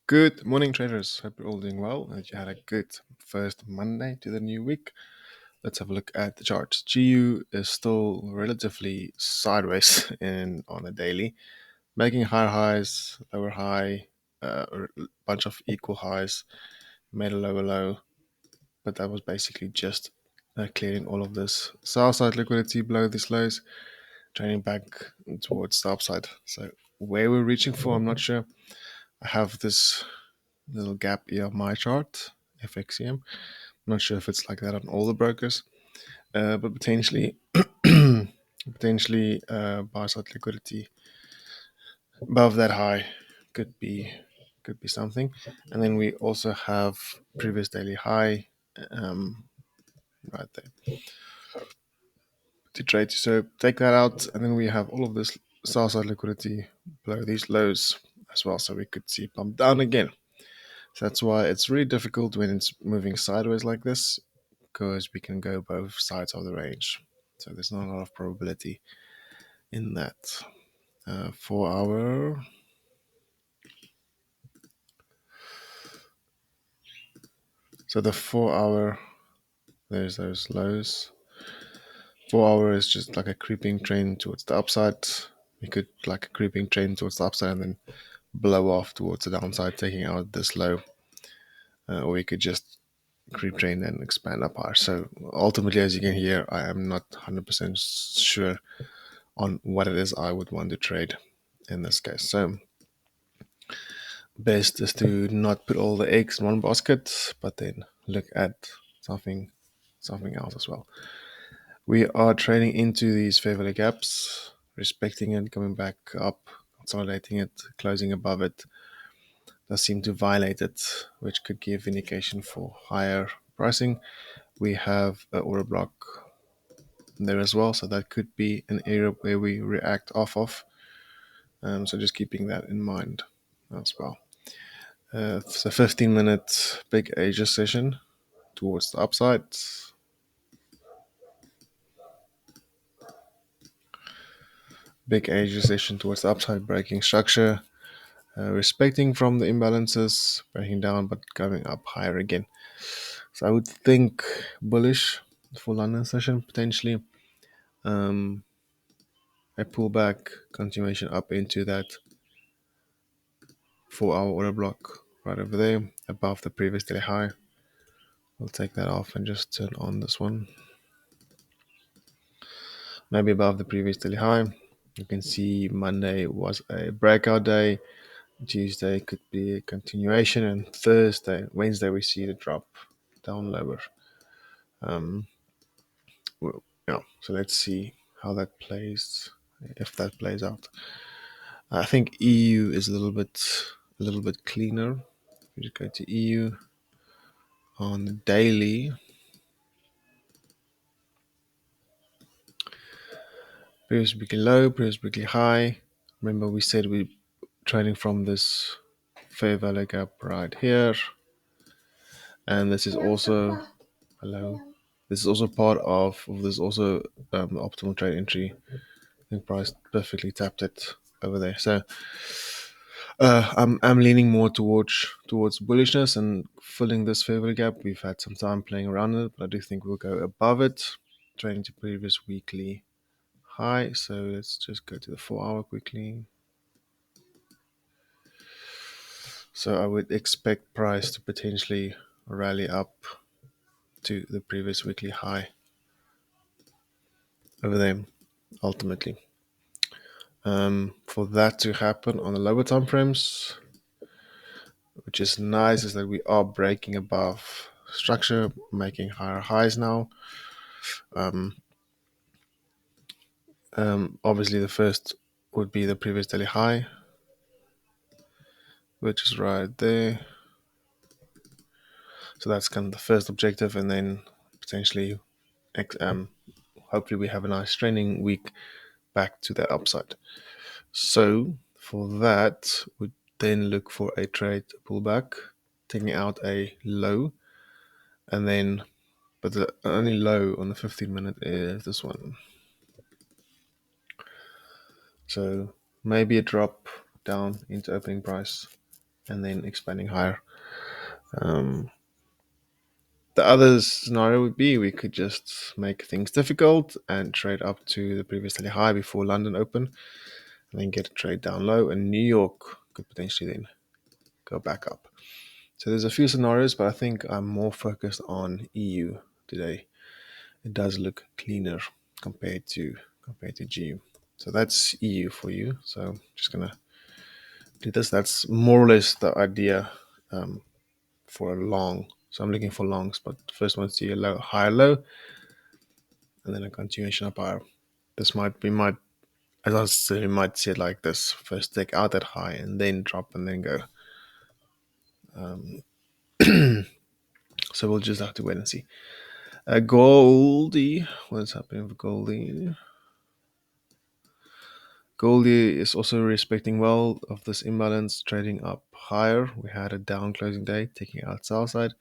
Good morning, traders. Hope you're all doing well and that you had a good first Monday to the new week. Let's have a look at the charts. GU is still relatively sideways in on a daily, making higher highs, lower high, a bunch of equal highs, made a lower low, but that was basically just clearing all of this sell side liquidity below these lows, trading back towards the upside. So where we're reaching for, I'm not sure. I have this little gap here on my chart, FXCM. I'm not sure if it's like that on all the brokers, but potentially, potentially buy side liquidity above that high could be something. And then we also have previous daily high um, right there to trade. So take that out, and then we have all of this sell side liquidity below these lows as well. So we could see pump down again. So that's why it's really difficult when it's moving sideways like this, because we can go both sides of the range. So there's not a lot of probability in that. 4 hour. So the 4 hour, there's those lows. 4 hour is just like a creeping trend towards the upside. We could like a creeping trend towards the upside and then blow off towards the downside, taking out this low. Or we could just creep trend and expand up higher. So ultimately, as you can hear, I am not 100% sure on what it is I would want to trade in this case. So best is to not put all the eggs in one basket, but then look at something else as well. We are trading into these fair value gaps, respecting it, coming back up, consolidating it, closing above it. Does seem to violate it, which could give indication for higher pricing. We have an order block there as well, so that could be an area where we react off of. So just keeping that in mind as well. It's a 15-minute big Asia session towards the upside. Big Asia session towards the upside, breaking structure, respecting from the imbalances, breaking down but going up higher again. So I would think bullish for London session potentially. A pullback continuation up into that 4 hour order block right over there above the previous daily high. We'll take that off and just turn on this one. Maybe above the previous daily high. You can see Monday was a breakout day. Tuesday could be a continuation, and Wednesday we see the drop down lower. So let's see how that plays, if that plays out. I think EU is a little bit cleaner. If we just go to EU on the daily, previous weekly low, previous weekly high. Remember we said we're trading from this fair value gap right here, and this is also hello. This is also part of this also optimal trade entry. I think price perfectly tapped it over there. So I'm leaning more towards bullishness and filling this fair value gap. We've had some time playing around it, but I do think we'll go above it, trading to previous weekly high. So let's just go to the 4 hour quickly. So I would expect price to potentially rally up to the previous weekly high over there ultimately. For that to happen on the lower time frames, which is nice, is that we are breaking above structure, making higher highs now. Obviously, the first would be the previous daily high, which is right there. So that's kind of the first objective, and then potentially, hopefully, we have a nice training week back to the upside. So for that, we then look for a trade pullback, taking out a low, and then, but the only low on the 15-minute is this one. So maybe a drop down into opening price and then expanding higher. Um, the other scenario would be we could just make things difficult and trade up to the previous daily high before London open, and then get a trade down low, and New York could potentially then go back up. So there's a few scenarios, but I think I'm more focused on EU today. It does look cleaner compared to GU. So that's EU for you. So I'm just gonna do this. That's more or less the idea for a long. So I'm looking for longs, but first one see a low, higher low, and then a continuation up higher. This might as I said, you might see it like this: first take out that high and then drop and then go. So we'll just have to wait and see. Goldie, what's happening with Goldie? Goldie is also respecting well of this imbalance, trading up higher. We had a down closing day, taking out sell side,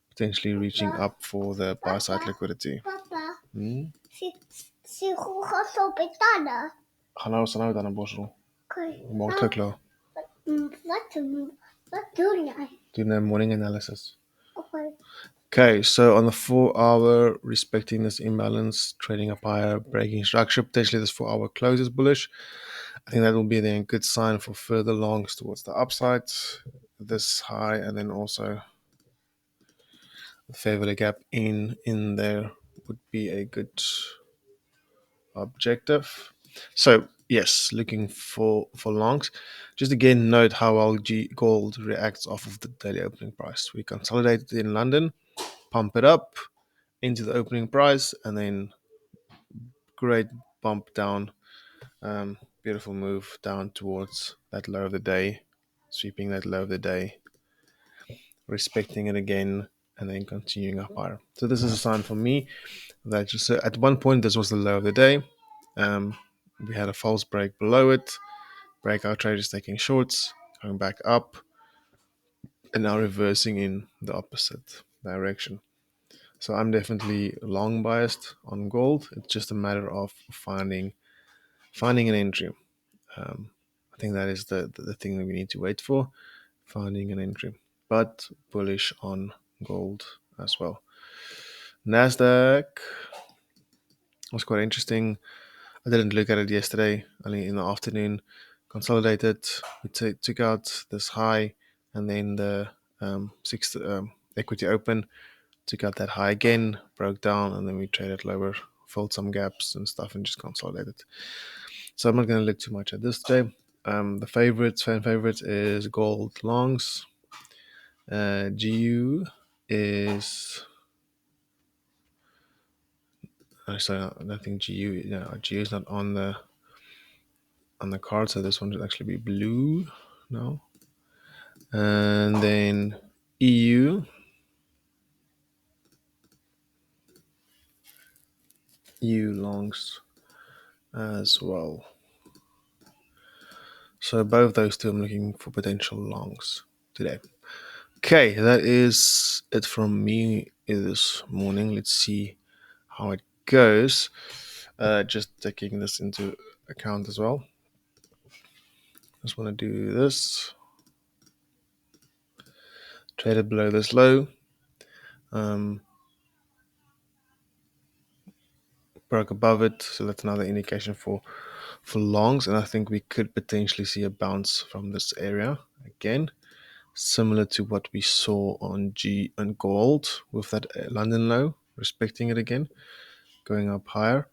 potentially reaching up for the buy side liquidity. Papa, Gaan hoe gaat zo betalen? nou snel dan een borstel. Oké. Maak het klaar. Wat doe jij? Do a morning analysis. Oké. Okay, so on the 4-hour, respecting this imbalance, trading up higher, breaking structure, potentially this 4-hour close is bullish. I think that will be then a good sign for further longs towards the upside. This high, and then also the fair value gap in there would be a good objective. So yes, looking for longs. Just again note how well gold reacts off of the daily opening price. We consolidated in London, pump it up into the opening price, and then great bump down. Beautiful move down towards that low of the day, sweeping that low of the day, respecting it again, and then continuing up higher. So this is a sign for me that just at one point this was the low of the day. We had a false break below it. Breakout traders taking shorts, going back up, and now reversing in the opposite direction. So I'm definitely long biased on gold. It's just a matter of finding an entry. I think that is the thing that we need to wait for, finding an entry. But bullish on gold as well. Nasdaq was quite interesting. I didn't look at it yesterday, only in the afternoon. Consolidated, we took out this high, and then the sixth equity open took out that high again, broke down, and then we traded lower, filled some gaps and stuff, and just consolidated. So I'm not going to look too much at this today. The fan favorites is gold longs. GU is. Sorry, I don't think GU. Yeah, GU is not on the card, so this one should actually be blue now. And then EU. EU longs as well. So both those two I'm looking for potential longs today. Okay, that is it from me this morning. Let's see how it goes. Just taking this into account as well. Just want to do this. Traded below this low. Broke above it, so that's another indication for longs, and I think we could potentially see a bounce from this area again, similar to what we saw on gold with that London low, respecting it again, going up higher.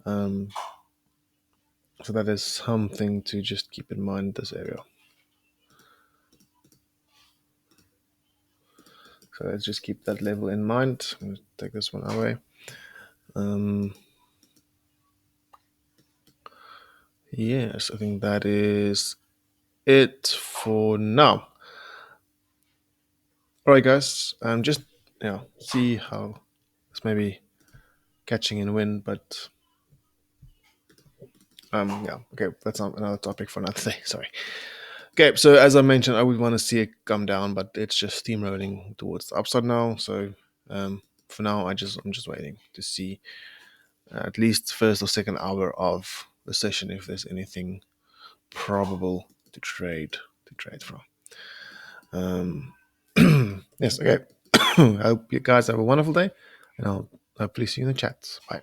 So that is something to just keep in mind, this area. So let's just keep that level in mind. I'm going to take this one away. Yes, I think that is it for now. All right, guys. Just see how it's maybe catching in wind, but okay, that's another topic for another day. Sorry. Okay, so as I mentioned, I would want to see it come down, but it's just steamrolling towards the upside now. So for now, I'm just waiting to see at least first or second hour of the session if there's anything probable to trade from. Um, yes, okay. I hope you guys have a wonderful day, and I'll hopefully see you in the chats. Bye.